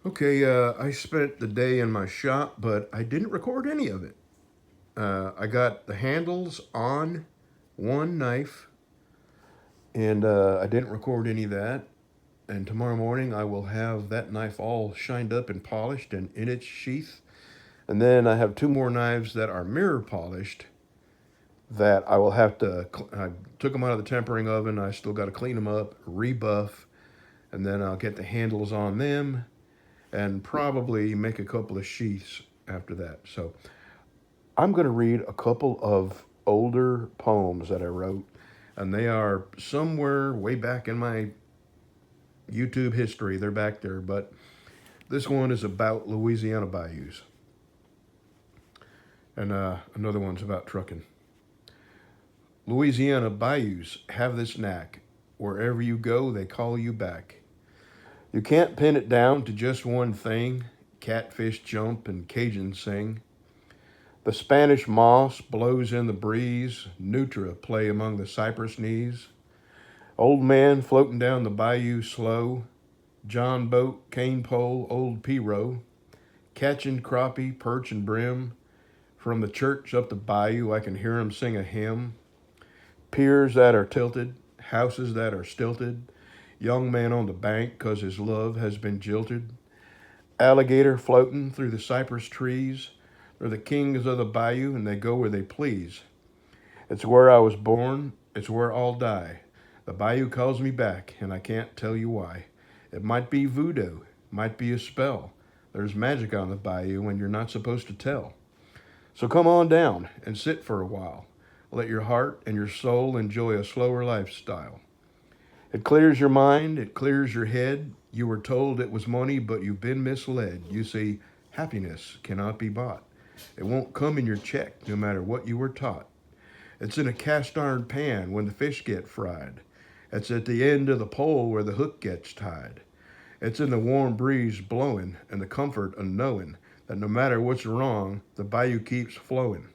Okay, I spent the day in my shop, but I didn't record any of it. I got the handles on one knife, and I didn't record any of that. And tomorrow morning, I will have that knife all shined up and polished and in its sheath. And then I have two more knives that are mirror polished that I will have to. I took them out of the tempering oven. I still got to clean them up, rebuff, and then I'll get the handles on them and probably make a couple of sheaths after that. So I'm going to read a couple of older poems that I wrote, and they are somewhere way back in my YouTube history. They're back there, but this one is about Louisiana bayous, and another one's about trucking. Louisiana bayous have this knack. Wherever you go, they call you back. You can't pin it down to just one thing. Catfish jump and Cajun sing. The Spanish moss blows in the breeze, Nutra play among the cypress knees. Old man floating down the bayou slow, John boat, cane pole, old Piro, catching crappie, perch and brim. From the church up the bayou, I can hear 'em sing a hymn. Piers that are tilted, houses that are stilted, young man on the bank 'cause his love has been jilted. Alligator floating through the cypress trees. They're the kings of the bayou and they go where they please. It's where I was born, it's where I'll die. The bayou calls me back and I can't tell you why. It might be voodoo, might be a spell. There's magic on the bayou and you're not supposed to tell. So come on down and sit for a while. Let your heart and your soul enjoy a slower lifestyle. It clears your mind, it clears your head. You were told it was money, but you've been misled. You see, happiness cannot be bought. It won't come in your check, no matter what you were taught. It's in a cast iron pan when the fish get fried. It's at the end of the pole where the hook gets tied. It's in the warm breeze blowing and the comfort of knowing that no matter what's wrong, the bayou keeps flowing.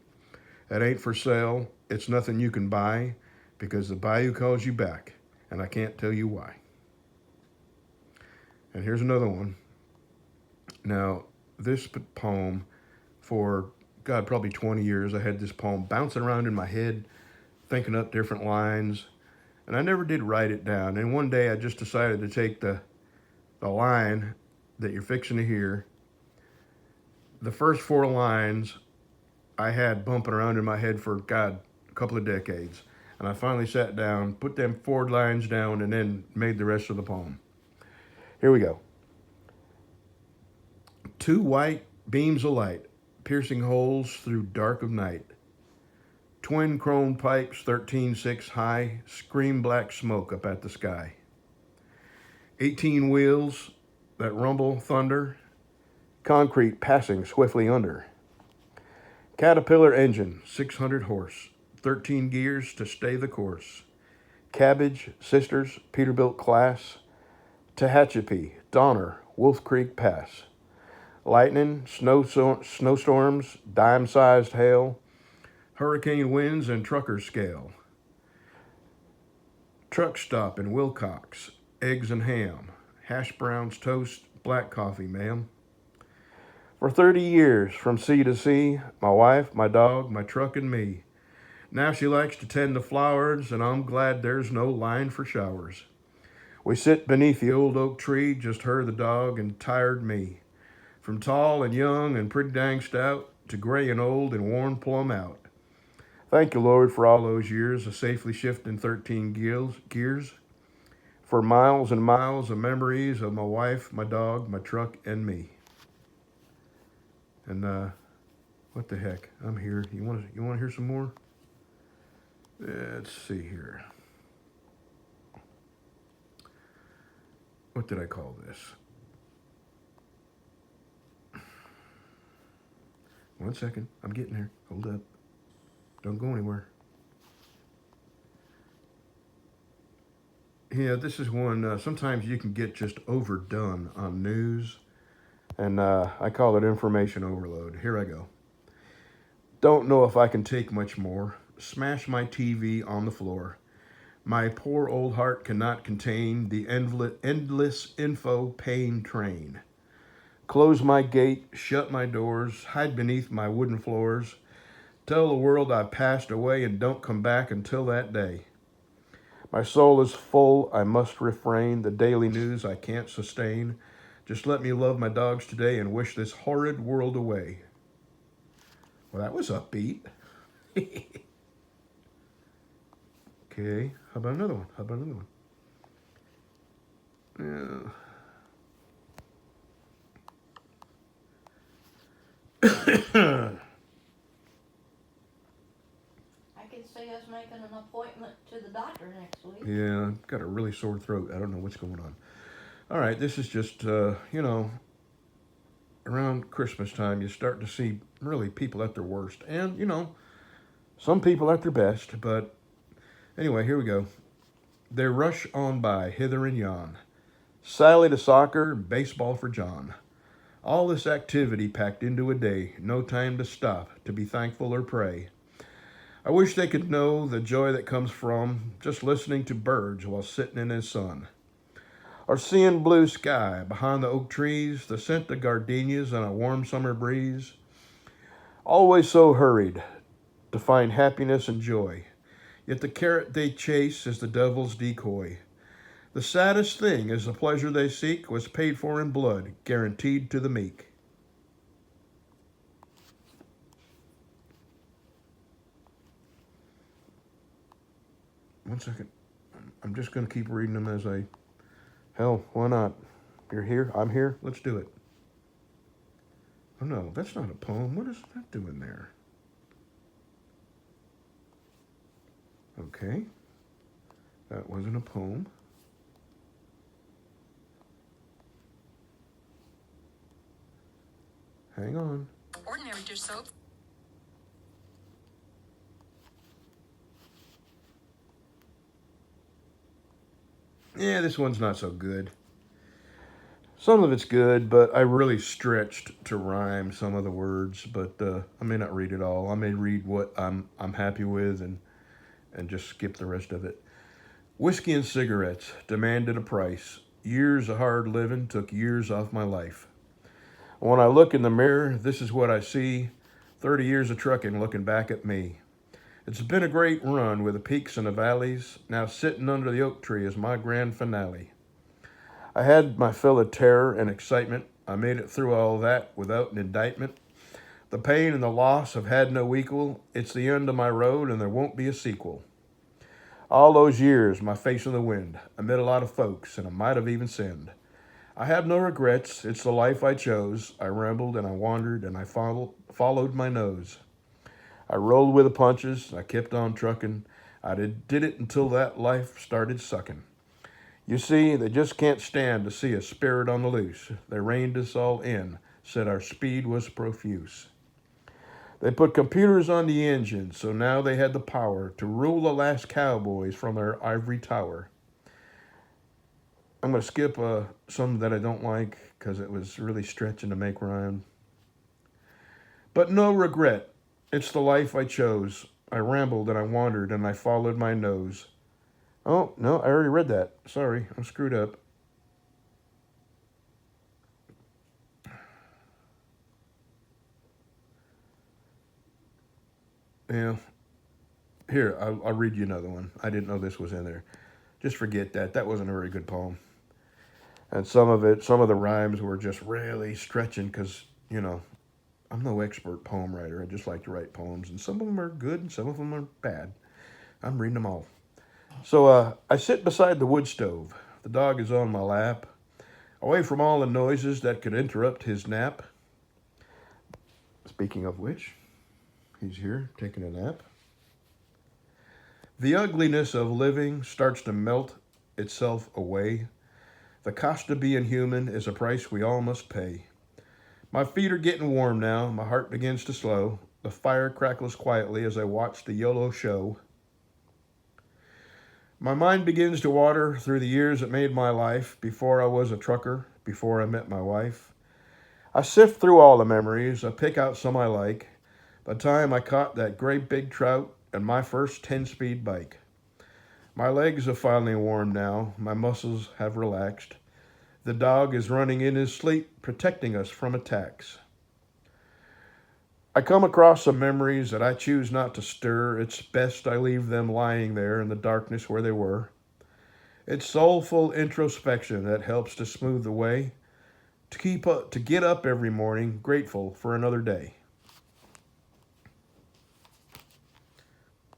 It ain't for sale, it's nothing you can buy because the bayou calls you back, and I can't tell you why. And here's another one. Now, this poem, for God, probably 20 years, I had this poem bouncing around in my head, thinking up different lines, and I never did write it down. And one day I just decided to take the line that you're fixing to hear. The first four lines I had bumping around in my head for, God, a couple of decades. And I finally sat down, put them four lines down, and then made the rest of the poem. Here we go. Two white beams of light, piercing holes through dark of night. Twin chrome pipes, 13.6 high, scream black smoke up at the sky. 18 wheels that rumble thunder, concrete passing swiftly under. Caterpillar engine, 600 horse, 13 gears to stay the course. Cabbage, Sisters, Peterbilt class, Tehachapi, Donner, Wolf Creek Pass. Lightning, snowstorms, dime sized hail, hurricane winds, and trucker scale. Truck stop in Wilcox, eggs and ham, hash browns, toast, black coffee, ma'am. For 30 years, from sea to sea, my wife, my dog, my truck, and me. Now she likes to tend the flowers, and I'm glad there's no line for showers. We sit beneath the old oak tree, just her, the dog, and tired me. From tall and young and pretty dang stout to gray and old and worn plumb out. Thank you, Lord, for all those years of safely shifting 13 gears, for miles and miles of memories of my wife, my dog, my truck, and me. And what the heck? I'm here. You want to hear some more? Let's see here. What did I call this? One second. I'm getting there. Hold up. Don't go anywhere. Yeah, this is one. Sometimes you can get just overdone on news, and I call it information overload. Here I go. Don't know if I can take much more. Smash my TV on the floor. My poor old heart cannot contain the endless info pain train. Close my gate, shut my doors, hide beneath my wooden floors. Tell the world I've passed away and don't come back until that day. My soul is full, I must refrain. The daily news I can't sustain. Just let me love my dogs today and wish this horrid world away. Well, that was upbeat. Okay, how about another one? How about another one? Yeah. I can see us making an appointment to the doctor next week. Yeah, I've got a really sore throat. I don't know what's going on. All right, this is just, around Christmas time, you start to see really people at their worst. And, some people at their best. But anyway, here we go. They rush on by, hither and yon. Sally to soccer, baseball for John. All this activity packed into a day, no time to stop, to be thankful or pray. I wish they could know the joy that comes from just listening to birds while sitting in the sun. Or seeing blue sky behind the oak trees, the scent of gardenias and a warm summer breeze. Always so hurried to find happiness and joy. Yet the carrot they chase is the devil's decoy. The saddest thing is the pleasure they seek was paid for in blood, guaranteed to the meek. One second. I'm just going to keep reading them as I... Hell, why not? You're here, I'm here, let's do it. Oh no, that's not a poem. What is that doing there? Okay. That wasn't a poem. Hang on. Ordinary dish soap. Yeah, this one's not so good. Some of it's good, but I really stretched to rhyme some of the words. But I may not read it all. I may read what I'm happy with and just skip the rest of it. Whiskey and cigarettes demanded a price. Years of hard living took years off my life. When I look in the mirror, this is what I see. 30 years of trucking looking back at me. It's been a great run with the peaks and the valleys. Now sitting under the oak tree is my grand finale. I had my fill of terror and excitement. I made it through all that without an indictment. The pain and the loss have had no equal. It's the end of my road and there won't be a sequel. All those years, my face in the wind. I met a lot of folks and I might have even sinned. I have no regrets. It's the life I chose. I rambled and I wandered and I followed my nose. I rolled with the punches. I kept on trucking. I did it until that life started sucking. You see, they just can't stand to see a spirit on the loose. They reined us all in, said our speed was profuse. They put computers on the engine, so now they had the power to rule the last cowboys from their ivory tower. I'm going to skip some that I don't like because it was really stretching to make rhyme. But no regret. It's the life I chose. I rambled and I wandered and I followed my nose. Oh, no, I already read that. Sorry, I'm screwed up. Yeah. Here, I'll read you another one. I didn't know this was in there. Just forget that. That wasn't a very good poem. And some of the rhymes were just really stretching because, I'm no expert poem writer. I just like to write poems. And some of them are good and some of them are bad. I'm reading them all. So I sit beside the wood stove. The dog is on my lap, away from all the noises that could interrupt his nap. Speaking of which, he's here taking a nap. The ugliness of living starts to melt itself away. The cost of being human is a price we all must pay. My feet are getting warm now. My heart begins to slow. The fire crackles quietly as I watch the YOLO show. My mind begins to water through the years that made my life. Before I was a trucker, before I met my wife. I sift through all the memories. I pick out some I like. The time I caught that great big trout and my first 10-speed bike. My legs are finally warm now. My muscles have relaxed. The dog is running in his sleep, protecting us from attacks. I come across some memories that I choose not to stir. It's best I leave them lying there in the darkness where they were. It's soulful introspection that helps to smooth the way, to get up every morning grateful for another day.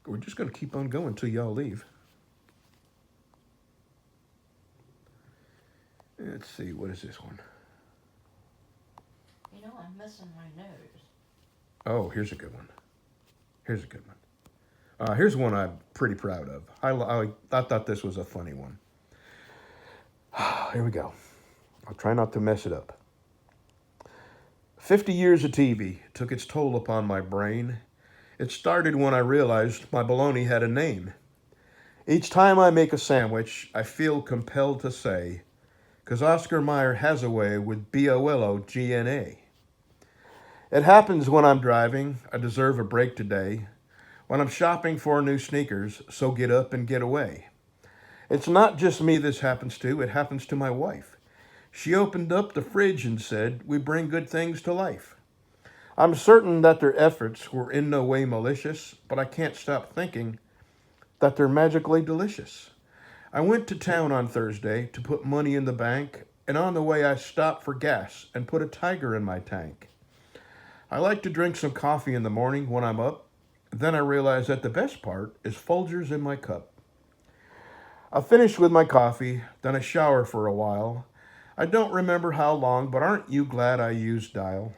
We're just going to keep on going till y'all leave. Let's see, what is this one? You know, I'm missing my nose. Oh, here's a good one. Here's a good one. Here's one I'm pretty proud of. I thought this was a funny one. Here we go. I'll try not to mess it up. 50 years of TV took its toll upon my brain. It started when I realized my bologna had a name. Each time I make a sandwich, I feel compelled to say, 'cause Oscar Mayer has a way with BOLOGNA. It happens when I'm driving, I deserve a break today. When I'm shopping for new sneakers, so get up and get away. It's not just me this happens to, it happens to my wife. She opened up the fridge and said, we bring good things to life. I'm certain that their efforts were in no way malicious, but I can't stop thinking that they're magically delicious. I went to town on Thursday to put money in the bank, and on the way I stopped for gas and put a tiger in my tank. I like to drink some coffee in the morning when I'm up. Then I realize that the best part is Folgers in my cup. I finish with my coffee, then I shower for a while. I don't remember how long, but aren't you glad I used Dial?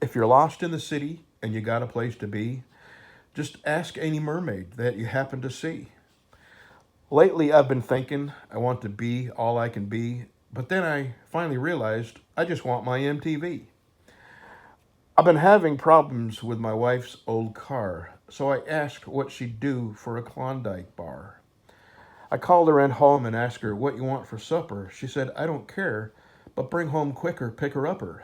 If you're lost in the city and you got a place to be, just ask any mermaid that you happen to see. Lately I've been thinking I want to be all I can be, but then I finally realized I just want my MTV. I've been having problems with my wife's old car, so I asked what she'd do for a Klondike bar. I called her at home and asked her what you want for supper. She said, I don't care, but bring home quicker, pick her upper.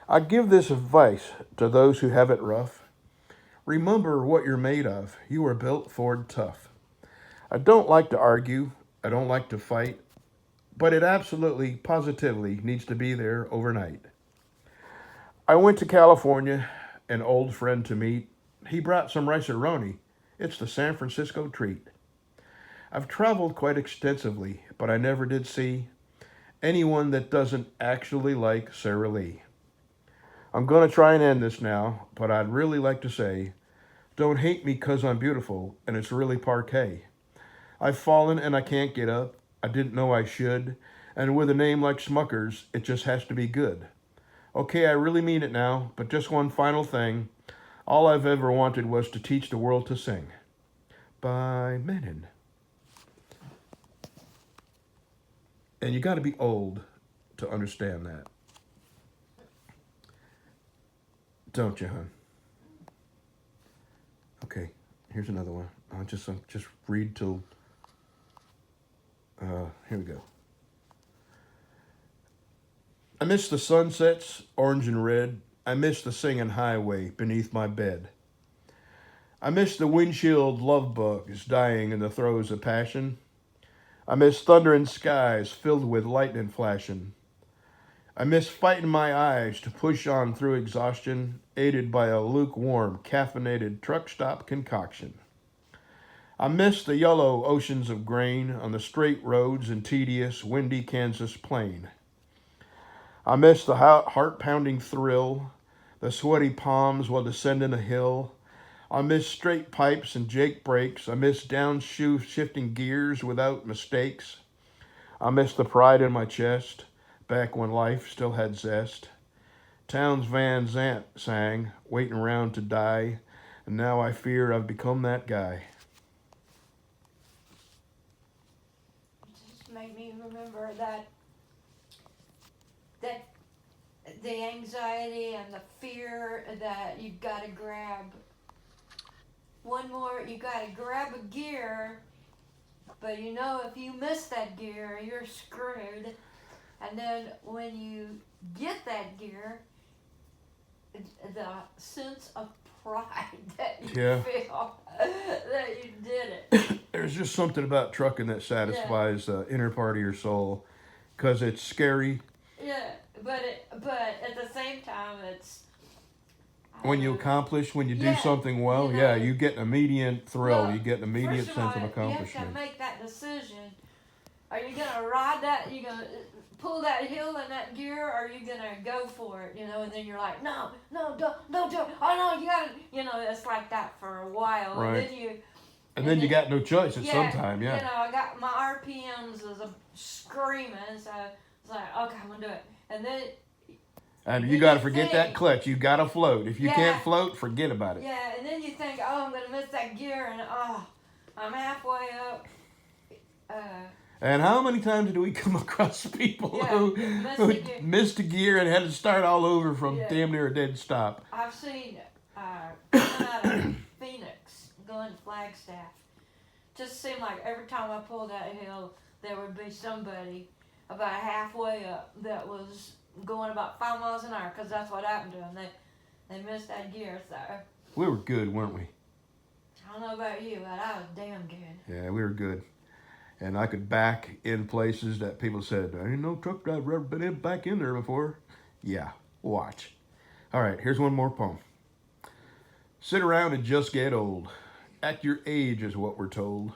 I give this advice to those who have it rough. Remember what you're made of. You were built Ford tough. I don't like to argue. I don't like to fight, but it absolutely, positively needs to be there overnight. I went to California, an old friend to meet. He brought some rice-a-roni. It's the San Francisco treat. I've traveled quite extensively, but I never did see anyone that doesn't actually like Sara Lee. I'm going to try and end this now, but I'd really like to say, don't hate me 'cause I'm beautiful, and it's really parquet. I've fallen and I can't get up. I didn't know I should. And with a name like Smuckers, it just has to be good. Okay, I really mean it now, but just one final thing. All I've ever wanted was to teach the world to sing. By Menon. And you got to be old to understand that. Don't you, hon? Okay, here's another one. I'll just read till... here we go. I miss the sunsets, orange and red. I miss the singing highway beneath my bed. I miss the windshield love bugs dying in the throes of passion. I miss thundering skies filled with lightning flashing. I miss fighting my eyes to push on through exhaustion, aided by a lukewarm, caffeinated truck stop concoction. I miss the yellow oceans of grain on the straight roads and tedious, windy Kansas plain. I miss the heart-pounding thrill, the sweaty palms while descending a hill. I miss straight pipes and Jake brakes. I miss downshift-shifting gears without mistakes. I miss the pride in my chest, back when life still had zest. Townes Van Zandt sang, waiting around to die, and now I fear I've become that guy. It just made me remember that the anxiety and the fear that you gotta grab you gotta grab a gear, but you know if you miss that gear, you're screwed. And then when you get that gear, the sense of pride that you feel that you did it. There's just something about trucking that satisfies the inner part of your soul. because it's scary. Yeah, but at the same time, it's I When don't you know. accomplish, when you do Yeah, something well, you yeah, know. you get an immediate thrill. Well, You get an immediate first of all, sense of you have to accomplishment. make that decision. Are you gonna ride that? You gonna pull that hill in that gear? Or are you gonna go for it? You know, and then you're like, no, no, don't do it. Oh no, you gotta. You know, it's like that for a while, and Right. then you. And then you got no choice at some Yeah, time, you yeah. know, I got my RPMs is a screaming, so it's like, okay, I'm gonna do it, and then. And then you got to you forget that think, clutch. You got to float. If you Yeah. can't float, forget about it. Yeah, and then you think, oh, I'm gonna miss that gear, and I'm halfway up. And how many times do we come across people Yeah, who, missed who a gear. missed a gear and had to start all over from Yeah. damn near a dead stop? I've seen coming out of Phoenix, going to Flagstaff. Just seemed like every time I pulled that hill, there would be somebody about halfway up that was going about 5 miles an hour, because that's what happened to them. They missed that gear, so We were good, weren't we? I don't know about you, but I was damn good. Yeah, we were good. And I could back in places that people said, "There ain't no truck driver ever been back in there before." Yeah, watch. All right, here's one more poem. Sit around and just get old. At your age is what we're told.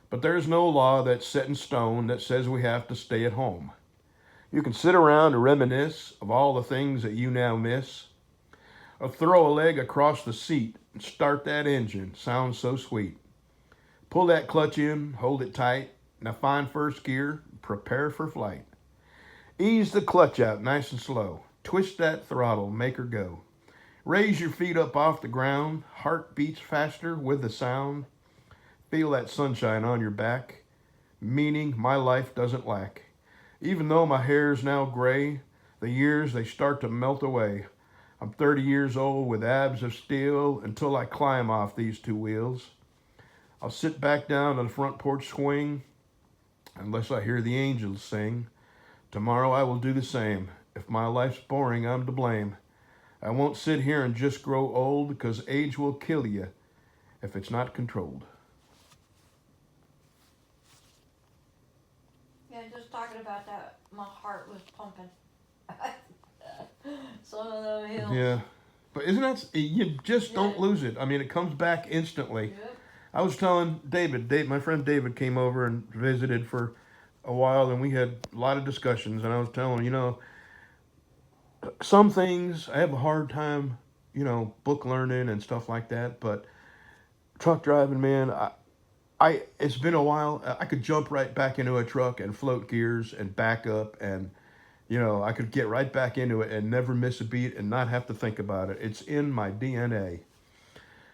But there's no law that's set in stone that says we have to stay at home. You can sit around and reminisce of all the things that you now miss. Or throw a leg across the seat and start that engine. Sounds so sweet. Pull that clutch in, hold it tight. Now find first gear, prepare for flight. Ease the clutch out nice and slow. Twist that throttle, make her go. Raise your feet up off the ground. Heart beats faster with the sound. Feel that sunshine on your back. Meaning my life doesn't lack. Even though my hair's now gray, the years they start to melt away. I'm 30 years old with abs of steel until I climb off these two wheels. I'll sit back down on the front porch swing unless I hear the angels sing. Tomorrow I will do the same. If my life's boring, I'm to blame. I won't sit here and just grow old, because age will kill you if it's not controlled. Yeah, just talking about that, my heart was pumping. Some of those hills. Yeah. But isn't that, you just don't Yeah. lose it. I mean, it comes back instantly. Yep. I was telling David, my friend David came over and visited for a while, and we had a lot of discussions, and I was telling him, some things I have a hard time, book learning and stuff like that, but truck driving, man, it's been a while. I could jump right back into a truck and float gears and back up, and I could get right back into it and never miss a beat and not have to think about it. It's in my DNA.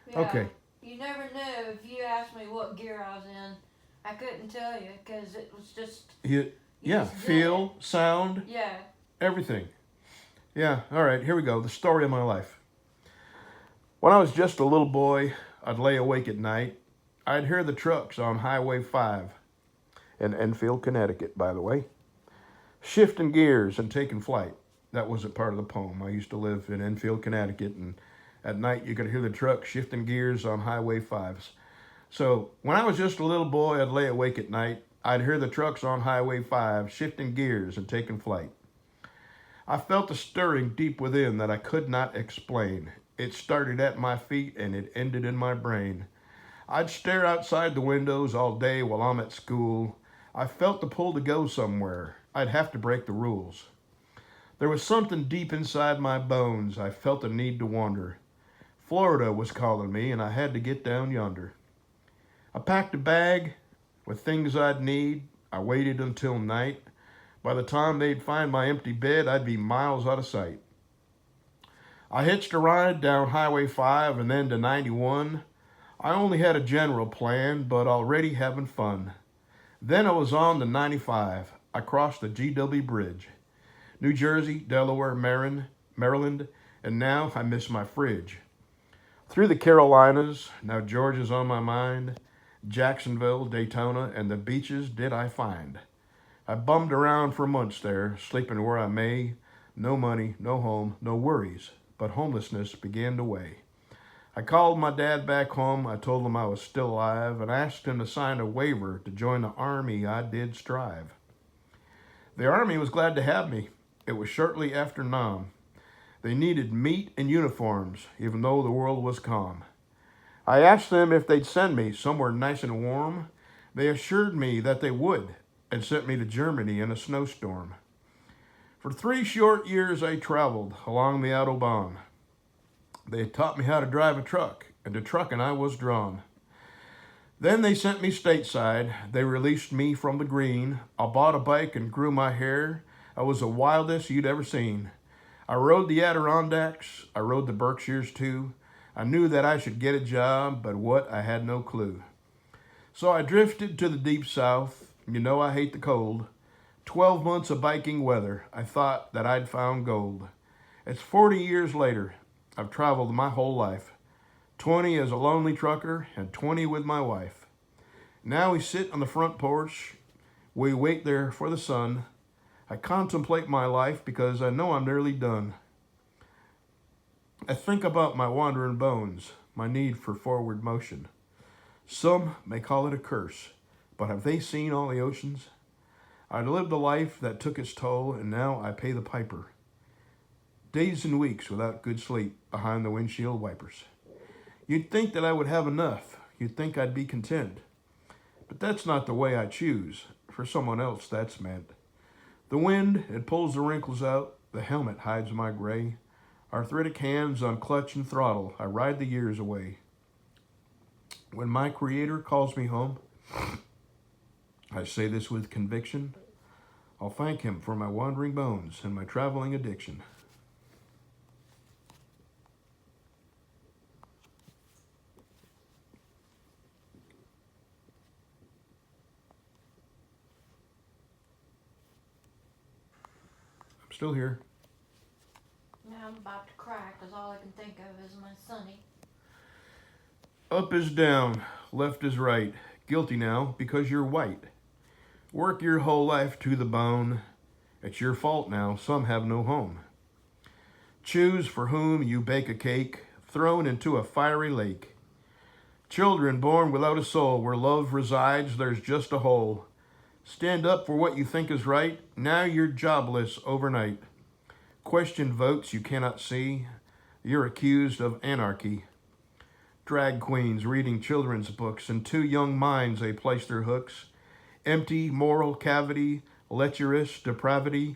Yeah. Okay. You never knew if you asked me what gear I was in. I couldn't tell you because it was just. You just did Feel, it. sound, Yeah. everything. Yeah, all right, here we go. The story of my life. When I was just a little boy, I'd lay awake at night. I'd hear the trucks on Highway 5 in Enfield, Connecticut, by the way, shifting gears and taking flight. That wasn't part of the poem. I used to live in Enfield, Connecticut, and at night you could hear the truck shifting gears on Highway 5s. So when I was just a little boy, I'd lay awake at night. I'd hear the trucks on Highway 5 shifting gears and taking flight. I felt a stirring deep within that I could not explain. It started at my feet and it ended in my brain. I'd stare outside the windows all day while I'm at school. I felt the pull to go somewhere. I'd have to break the rules. There was something deep inside my bones. I felt a need to wander. Florida was calling me and I had to get down yonder. I packed a bag with things I'd need. I waited until night. By the time they'd find my empty bed, I'd be miles out of sight. I hitched a ride down Highway 5 and then to 91. I only had a general plan, but already having fun. Then I was on the 95. I crossed the GW Bridge. New Jersey, Delaware, Maryland, and now I miss my fridge. Through the Carolinas, now Georgia's on my mind. Jacksonville, Daytona, and the beaches did I find. I bummed around for months there, sleeping where I may. No money, no home, no worries, but homelessness began to weigh. I called my dad back home. I told him I was still alive and asked him to sign a waiver to join the army. I did strive. The Army was glad to have me. It was shortly after Nam. They needed meat and uniforms, even though the world was calm. I asked them if they'd send me somewhere nice and warm. They assured me that they would and sent me to Germany in a snowstorm. For 3 short years I traveled along the Autobahn. They had taught me how to drive a truck, and to trucking I was drawn. Then they sent me stateside. They released me from the green. I bought a bike and grew my hair. I was the wildest you'd ever seen. I rode the Adirondacks. I rode the Berkshires too. I knew that I should get a job, but what, I had no clue. So I drifted to the deep south. You know I hate the cold. 12 months of biking weather. I thought that I'd found gold. It's 40 years later. I've traveled my whole life. 20 as a lonely trucker and 20 with my wife. Now we sit on the front porch. We wait there for the sun. I contemplate my life because I know I'm nearly done. I think about my wandering bones, my need for forward motion. Some may call it a curse, but have they seen all the oceans? I lived a life that took its toll, and now I pay the piper. Days and weeks without good sleep behind the windshield wipers. You'd think that I would have enough. You'd think I'd be content. But that's not the way I choose. For someone else, that's meant. The wind, it pulls the wrinkles out. The helmet hides my gray. Arthritic hands on clutch and throttle. I ride the years away. When my Creator calls me home, I say this with conviction. I'll thank Him for my wandering bones and my traveling addiction. I'm still here. Now I'm about to cry because all I can think of is my Sonny. Up is down, left is right. Guilty now because you're white. Work your whole life to the bone. It's your fault now, some have no home. Choose for whom you bake a cake, thrown into a fiery lake. Children born without a soul, where love resides, there's just a hole. Stand up for what you think is right, now you're jobless overnight. Question votes you cannot see, you're accused of anarchy. Drag queens reading children's books, in 2 young minds they place their hooks. Empty moral cavity, lecherous depravity.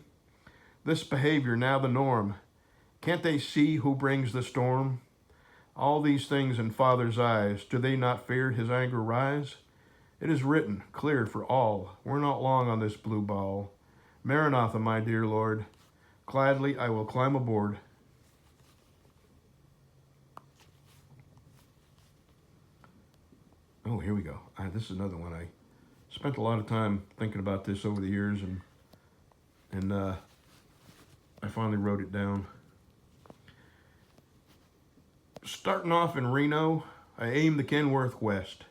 This behavior now the norm. Can't they see who brings the storm? All these things in Father's eyes, do they not fear His anger rise? It is written, clear for all, we're not long on this blue ball. Maranatha, my dear Lord, gladly I will climb aboard. Oh, here we go. This is another one. I spent a lot of time thinking about this over the years, and I finally wrote it down. Starting off in Reno, I aim the Kenworth west.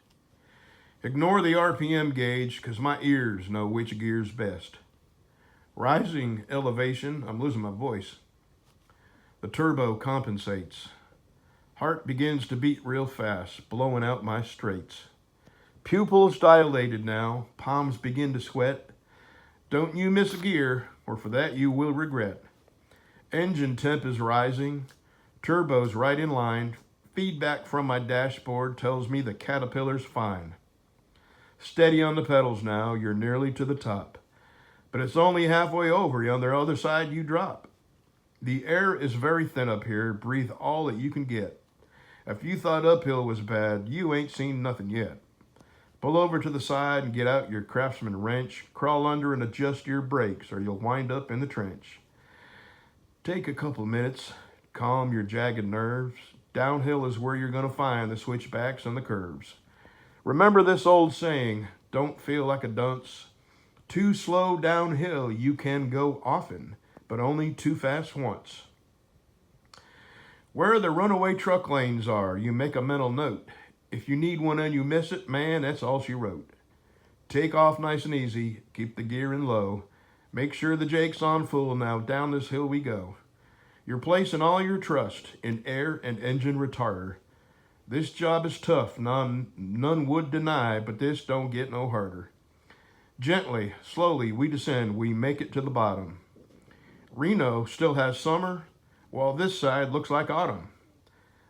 Ignore the RPM gauge, 'cause my ears know which gear's best. Rising elevation, I'm losing my voice. The turbo compensates. Heart begins to beat real fast, blowing out my straights. Pupils dilated now, palms begin to sweat. Don't you miss a gear, or for that you will regret. Engine temp is rising, turbo's right in line. Feedback from my dashboard tells me the Caterpillar's fine. Steady on the pedals now, you're nearly to the top. But it's only halfway over, on the other side you drop. The air is very thin up here, breathe all that you can get. If you thought uphill was bad, you ain't seen nothing yet. Pull over to the side and get out your Craftsman wrench, crawl under and adjust your brakes or you'll wind up in the trench. Take a couple minutes, calm your jagged nerves. Downhill is where you're going to find the switchbacks and the curves. Remember this old saying, don't feel like a dunce. Too slow downhill you can go often, but only too fast once. Where the runaway truck lanes are, you make a mental note. If you need one and you miss it, man, that's all she wrote. Take off nice and easy, keep the gear in low. Make sure the jake's on full, now down this hill we go. You're placing all your trust in air and engine retarder. This job is tough, none would deny, but this don't get no harder. Gently, slowly, we descend, we make it to the bottom. Reno still has summer, while this side looks like autumn.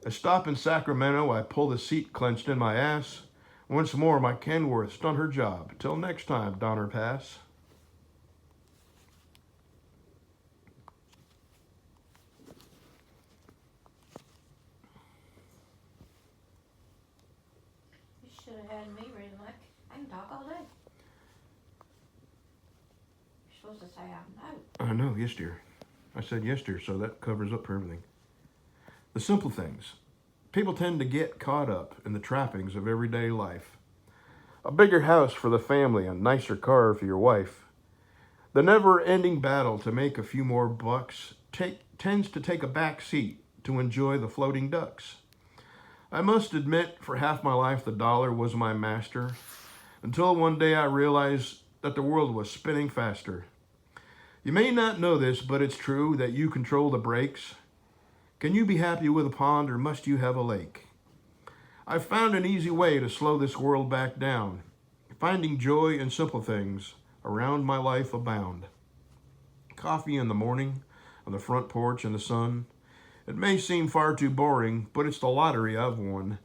I stop in Sacramento, I pull the seat clenched in my ass. Once more, my Kenworth's done her job. Till next time, Donner Pass. You should have had me read them. I can talk all day. You're supposed to say I know. I know, yes, dear. I said yes, dear, so that covers up for everything. The simple things. People tend to get caught up in the trappings of everyday life. A bigger house for the family, a nicer car for your wife. The never-ending battle to make a few more bucks tends to take a back seat to enjoy the floating ducks. I must admit, for half my life, the dollar was my master, until one day I realized that the world was spinning faster. You may not know this, but it's true that you control the brakes. Can you be happy with a pond, or must you have a lake? I've found an easy way to slow this world back down, finding joy in simple things around my life abound. Coffee in the morning, on the front porch in the sun. It may seem far too boring, but it's the lottery I've won.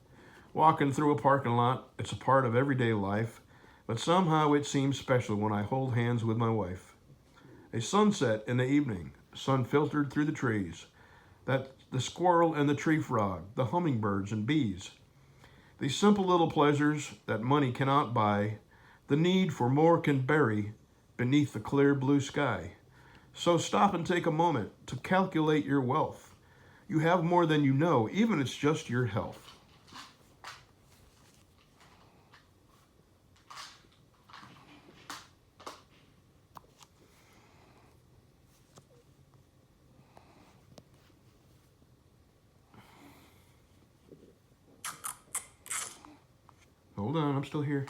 Walking through a parking lot, it's a part of everyday life, but somehow it seems special when I hold hands with my wife. A sunset in the evening, sun filtered through the trees. That the squirrel and the tree frog, the hummingbirds and bees. These simple little pleasures that money cannot buy, the need for more can bury beneath the clear blue sky. So stop and take a moment to calculate your wealth. You have more than you know, even if it's just your health. Hold on, I'm still here.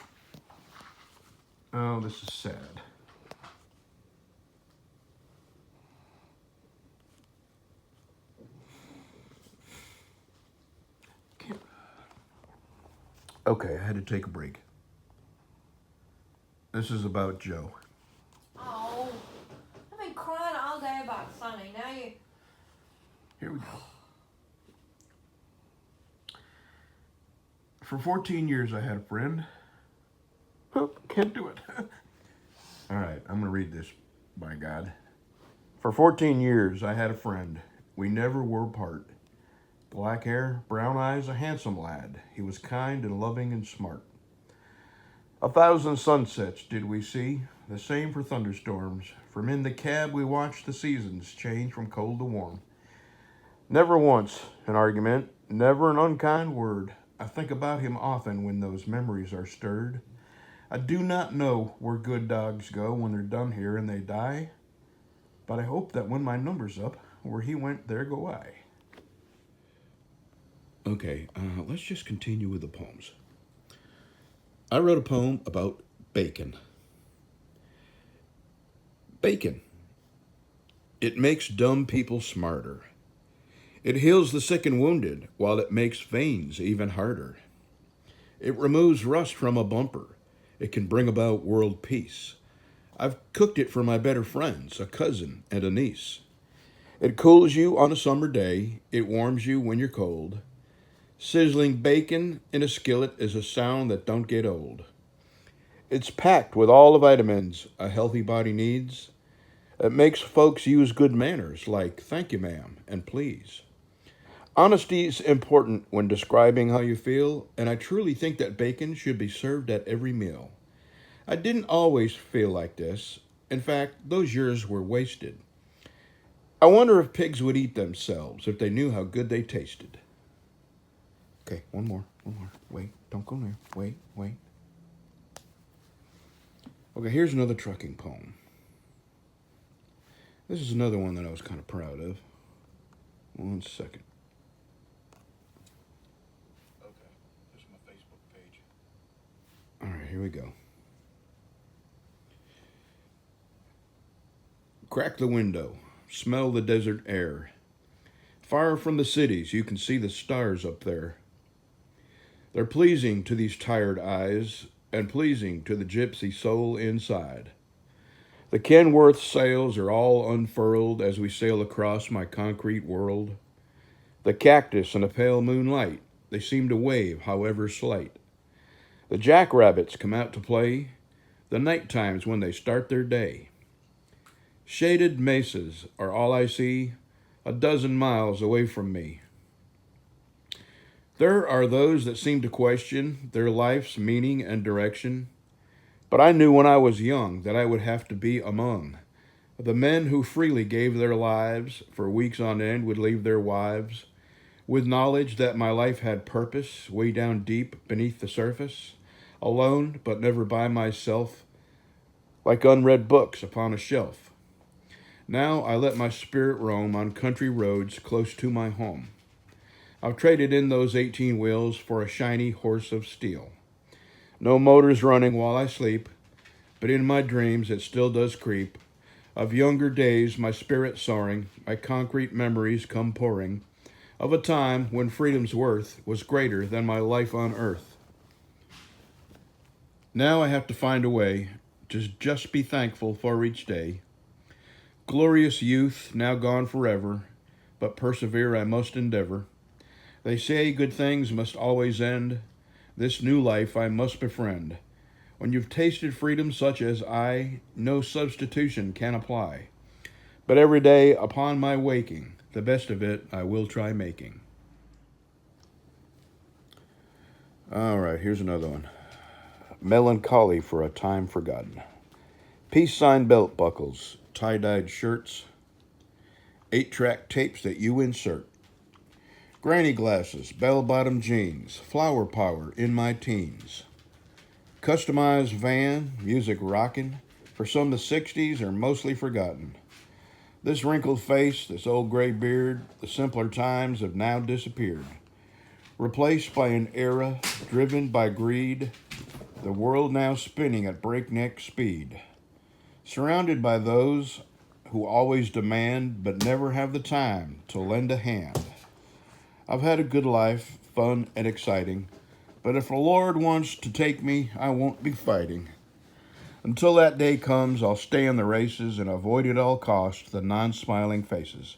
Oh, this is sad. Okay, I had to take a break. This is about Joe. Oh, I've been crying all day about Sonny. Now you. Here we go. For 14 years, I had a friend. Oh, can't do it. All right, I'm going to read this, by God. For 14 years, I had a friend. We never were apart. Black hair, brown eyes, a handsome lad. He was kind and loving and smart. 1,000 sunsets did we see, the same for thunderstorms. From in the cab we watched the seasons change from cold to warm. Never once an argument, never an unkind word. I think about him often when those memories are stirred. I do not know where good dogs go when they're done here and they die, but I hope that when my number's up, where he went, there go I. Okay, let's just continue with the poems. I wrote a poem about bacon. Bacon. It makes dumb people smarter. It heals the sick and wounded, while it makes veins even harder. It removes rust from a bumper. It can bring about world peace. I've cooked it for my better friends, a cousin and a niece. It cools you on a summer day. It warms you when you're cold. Sizzling bacon in a skillet is a sound that don't get old. It's packed with all the vitamins a healthy body needs. It makes folks use good manners like thank you, ma'am, and please. Honesty's important when describing how you feel, and I truly think that bacon should be served at every meal. I didn't always feel like this. In fact, those years were wasted. I wonder if pigs would eat themselves if they knew how good they tasted. Okay, one more. Wait, don't go there. Wait. Okay, here's another trucking poem. This is another one that I was kind of proud of. One second. Okay, this is my Facebook page. All right, here we go. Crack the window, smell the desert air. Far from the cities, you can see the stars up there. They're pleasing to these tired eyes. and pleasing to the gypsy soul inside. The Kenworth sails are all unfurled as we sail across my concrete world. The cactus in the pale moonlight, they seem to wave, however slight. The jackrabbits come out to play, the night times when they start their day. Shaded mesas are all I see, a dozen miles away from me. There are those that seem to question their life's meaning and direction, but I knew when I was young that I would have to be among the men who freely gave their lives for weeks on end would leave their wives, with knowledge that my life had purpose way down deep beneath the surface, alone but never by myself, like unread books upon a shelf. Now I let my spirit roam on country roads close to my home. I've traded in those 18 wheels for a shiny horse of steel. No motors running while I sleep, but in my dreams it still does creep. Of younger days, my spirit soaring, my concrete memories come pouring, of a time when freedom's worth was greater than my life on earth. Now I have to find a way to just be thankful for each day. Glorious youth, now gone forever, but persevere I must endeavor. They say good things must always end. This new life I must befriend. When you've tasted freedom such as I, no substitution can apply. But every day upon my waking, the best of it I will try making. All right, here's another one. Melancholy for a time forgotten. Peace sign belt buckles, tie-dyed shirts, 8-track tapes that you insert. Granny glasses, bell-bottom jeans, flower power in my teens. Customized van, music rockin', for some the 60s are mostly forgotten. This wrinkled face, this old gray beard, the simpler times have now disappeared. Replaced by an era driven by greed, the world now spinning at breakneck speed. Surrounded by those who always demand but never have the time to lend a hand. I've had a good life, fun and exciting, but if the Lord wants to take me, I won't be fighting. Until that day comes, I'll stay in the races and avoid at all costs the non-smiling faces.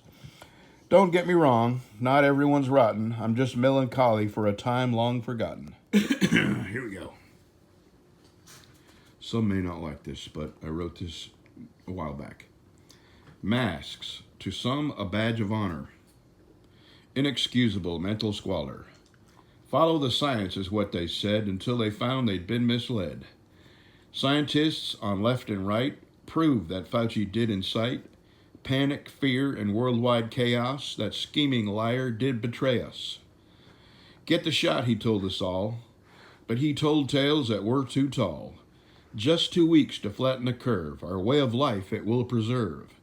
Don't get me wrong, not everyone's rotten. I'm just melancholy for a time long forgotten. Here we go. Some may not like this, but I wrote this a while back. Masks, to some a badge of honor. Inexcusable mental squalor. Follow the science is what they said until they found they'd been misled. Scientists on left and right proved that Fauci did incite panic, fear, and worldwide chaos. That scheming liar did betray us. Get the shot, he told us all, but he told tales that were too tall. Just 2 weeks to flatten the curve. Our way of life it will preserve.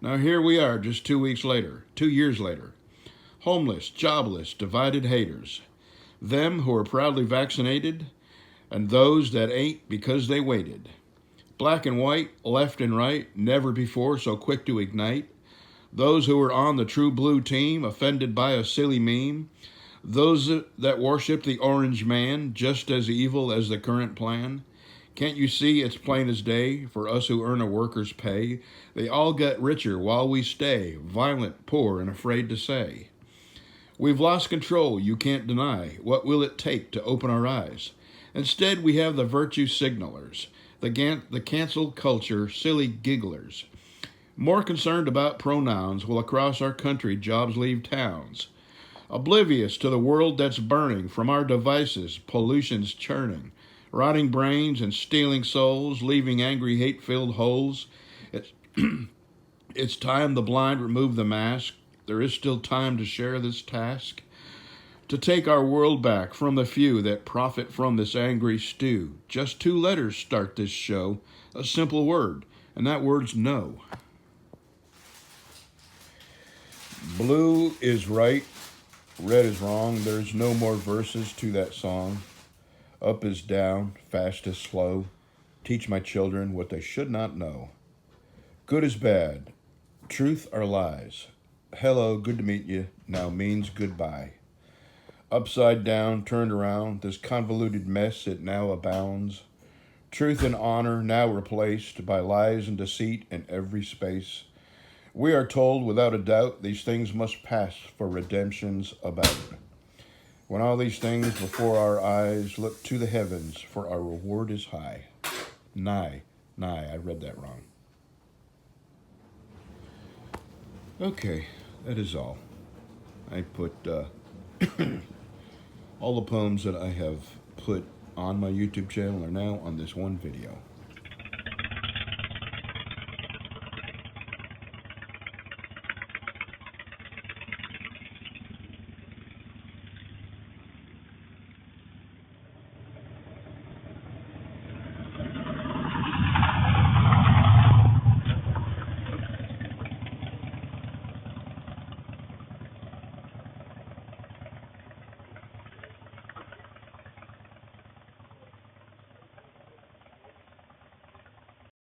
Now here we are just 2 weeks later, 2 years later. Homeless, jobless, divided haters. Them who are proudly vaccinated, and those that ain't because they waited. Black and white, left and right, never before so quick to ignite. Those who are on the true blue team, offended by a silly meme. Those that worship the orange man, just as evil as the current plan. Can't you see it's plain as day for us who earn a worker's pay? They all get richer while we stay, violent, poor, and afraid to say. We've lost control, you can't deny. What will it take to open our eyes? Instead, we have the virtue signalers, the cancel culture silly gigglers. More concerned about pronouns while across our country jobs leave towns. Oblivious to the world that's burning from our devices, pollution's churning. Rotting brains and stealing souls, leaving angry hate-filled holes. It's time the blind remove the mask. There is still time to share this task. To take our world back from the few that profit from this angry stew. Just 2 letters start this show. A simple word, and that word's no. Blue is right, red is wrong. There's no more verses to that song. Up is down, fast is slow. Teach my children what they should not know. Good is bad, truth are lies. Hello, good to meet you, now means goodbye. Upside down, turned around, this convoluted mess, it now abounds. Truth and honor now replaced by lies and deceit in every space. We are told without a doubt these things must pass for redemption's about. When all these things before our eyes, look to the heavens, for our reward is high. Nigh, I read that wrong. Okay, that is all. I put all the poems that I have put on my YouTube channel are now on this one video.